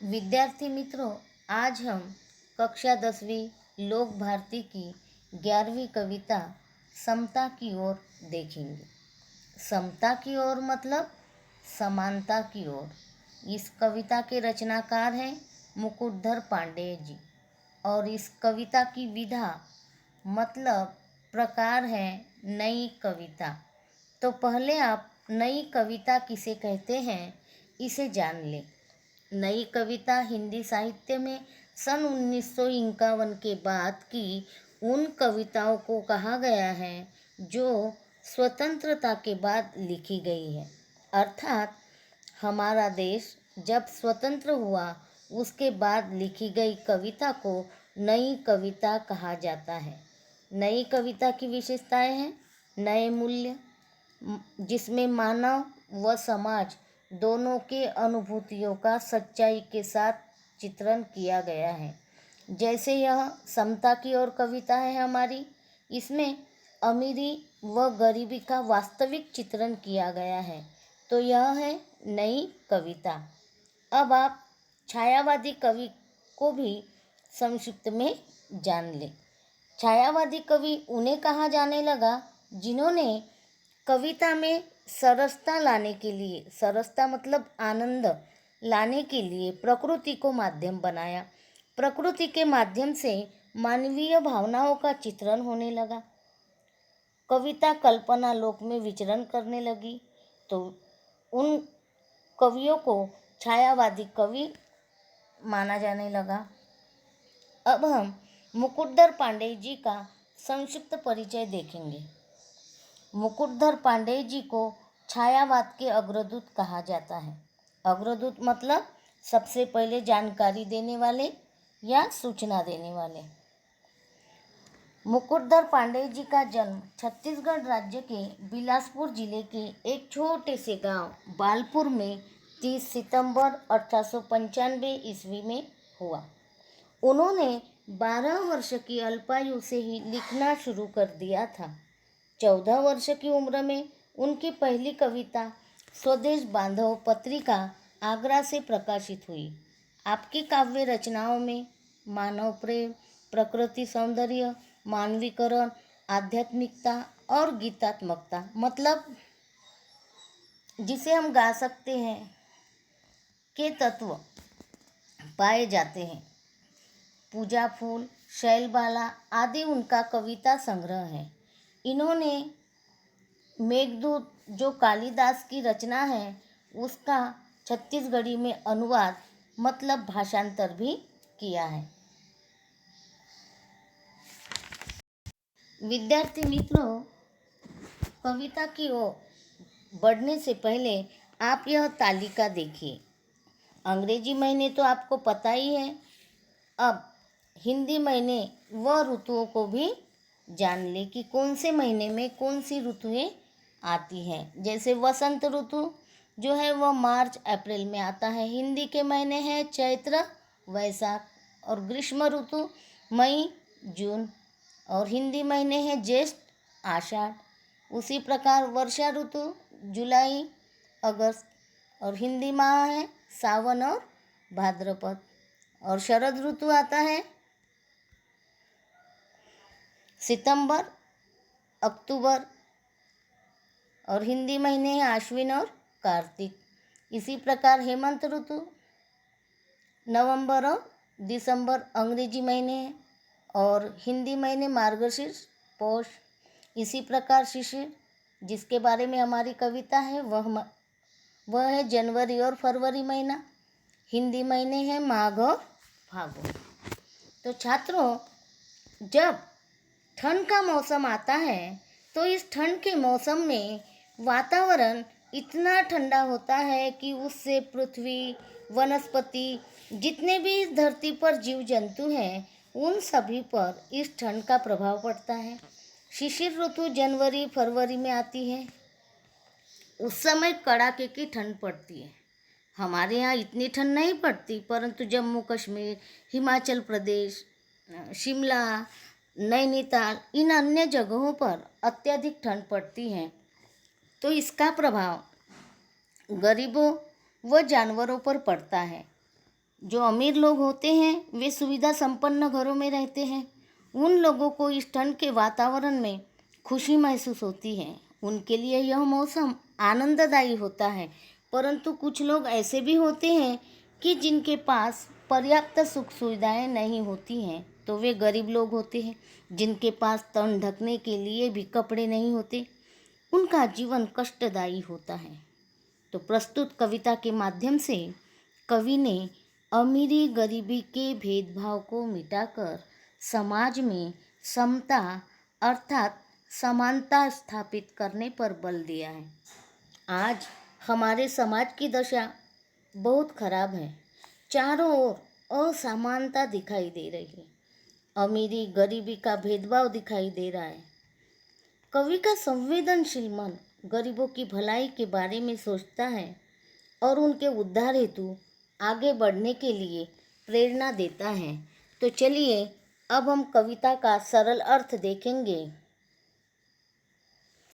विद्यार्थी मित्रों, आज हम कक्षा 10वीं लोक भारती की 11वीं कविता समता की ओर देखेंगे। समता की ओर मतलब समानता की ओर। इस कविता के रचनाकार हैं मुकुटधर पांडेय जी और इस कविता की विधा मतलब प्रकार है नई कविता। तो पहले आप नई कविता किसे कहते हैं इसे जान लें। नई कविता हिंदी साहित्य में सन 1951 के बाद की उन कविताओं को कहा गया है जो स्वतंत्रता के बाद लिखी गई है। अर्थात हमारा देश जब स्वतंत्र हुआ उसके बाद लिखी गई कविता को नई कविता कहा जाता है। नई कविता की विशेषताएं हैं नए मूल्य, जिसमें मानव व समाज दोनों के अनुभूतियों का सच्चाई के साथ चित्रण किया गया है। जैसे यह समता की ओर कविता है हमारी, इसमें अमीरी व गरीबी का वास्तविक चित्रण किया गया है। तो यह है नई कविता। अब आप छायावादी कवि को भी संक्षिप्त में जान लें। छायावादी कवि उन्हें कहा जाने लगा जिन्होंने कविता में सरसता लाने के लिए, सरसता मतलब आनंद लाने के लिए प्रकृति को माध्यम बनाया। प्रकृति के माध्यम से मानवीय भावनाओं का चित्रण होने लगा। कविता कल्पना लोक में विचरण करने लगी, तो उन कवियों को छायावादी कवि माना जाने लगा। अब हम मुकुटधर पांडेय जी का संक्षिप्त परिचय देखेंगे। मुकुटधर पांडेय जी को छायावाद के अग्रदूत कहा जाता है। अग्रदूत मतलब सबसे पहले जानकारी देने वाले या सूचना देने वाले। मुकुटधर पांडेय जी का जन्म छत्तीसगढ़ राज्य के बिलासपुर जिले के एक छोटे से गांव बालपुर में 30 सितंबर 1895 ईस्वी में हुआ। उन्होंने 12 वर्ष की अल्पायु से ही लिखना शुरू कर दिया था। 14 वर्ष की उम्र में उनकी पहली कविता स्वदेश बांधव पत्रिका आगरा से प्रकाशित हुई। आपकी काव्य रचनाओं में मानव प्रेम, प्रकृति सौंदर्य, मानवीकरण, आध्यात्मिकता और गीतात्मकता मतलब जिसे हम गा सकते हैं के तत्व पाए जाते हैं। पूजा फूल, शैलबाला आदि उनका कविता संग्रह है। इन्होंने मेघदूत जो कालिदास की रचना है उसका छत्तीसगढ़ी में अनुवाद मतलब भाषांतर भी किया है। विद्यार्थी मित्रों, कविता की ओर बढ़ने से पहले आप यह तालिका देखिए। अंग्रेजी महीने तो आपको पता ही है। अब हिंदी महीने व ऋतुओं को भी जान ले कि कौन से महीने में कौन सी ऋतुएं आती हैं। जैसे वसंत ऋतु जो है वह मार्च अप्रैल में आता है। हिंदी के महीने हैं चैत्र, वैशाख और ग्रीष्म ऋतु मई, जून और हिंदी महीने हैं ज्येष्ठ, आषाढ़। उसी प्रकार वर्षा ऋतु जुलाई, अगस्त और हिंदी माह है सावन और भाद्रपद। और शरद ऋतु आता है सितंबर, अक्टूबर और हिंदी महीने हैं आश्विन और कार्तिक। इसी प्रकार हेमंत ऋतु नवंबर और दिसंबर अंग्रेजी महीने हैं और हिंदी महीने मार्गशीर्ष, पौष। इसी प्रकार शिशिर जिसके बारे में हमारी कविता है वह है जनवरी और फरवरी महीना। हिंदी महीने हैं माघ और फागुन। तो छात्रों, जब ठंड का मौसम आता है तो इस ठंड के मौसम में वातावरण इतना ठंडा होता है कि उससे पृथ्वी, वनस्पति, जितने भी इस धरती पर जीव जंतु हैं उन सभी पर इस ठंड का प्रभाव पड़ता है। शिशिर ऋतु जनवरी फरवरी में आती है। उस समय कड़ाके की ठंड पड़ती है। हमारे यहाँ इतनी ठंड नहीं पड़ती, परंतु जम्मू कश्मीर, हिमाचल प्रदेश, शिमला, नैनीताल इन अन्य जगहों पर अत्यधिक ठंड पड़ती है। तो इसका प्रभाव गरीबों व जानवरों पर पड़ता है। जो अमीर लोग होते हैं वे सुविधा संपन्न घरों में रहते हैं। उन लोगों को इस ठंड के वातावरण में खुशी महसूस होती है, उनके लिए यह मौसम आनंददायी होता है। परंतु कुछ लोग ऐसे भी होते हैं कि जिनके पास पर्याप्त सुख सुविधाएं नहीं होती हैं, तो वे गरीब लोग होते हैं, जिनके पास तन ढकने के लिए भी कपड़े नहीं होते। उनका जीवन कष्टदायी होता है। तो प्रस्तुत कविता के माध्यम से कवि ने अमीरी गरीबी के भेदभाव को मिटाकर समाज में समता अर्थात समानता स्थापित करने पर बल दिया है। आज हमारे समाज की दशा बहुत खराब है। चारों ओर असमानता दिखाई दे रही है। अमीरी गरीबी का भेदभाव दिखाई दे रहा है। कवि का संवेदनशील मन गरीबों की भलाई के बारे में सोचता है और उनके उद्धार हेतु आगे बढ़ने के लिए प्रेरणा देता है। तो चलिए अब हम कविता का सरल अर्थ देखेंगे।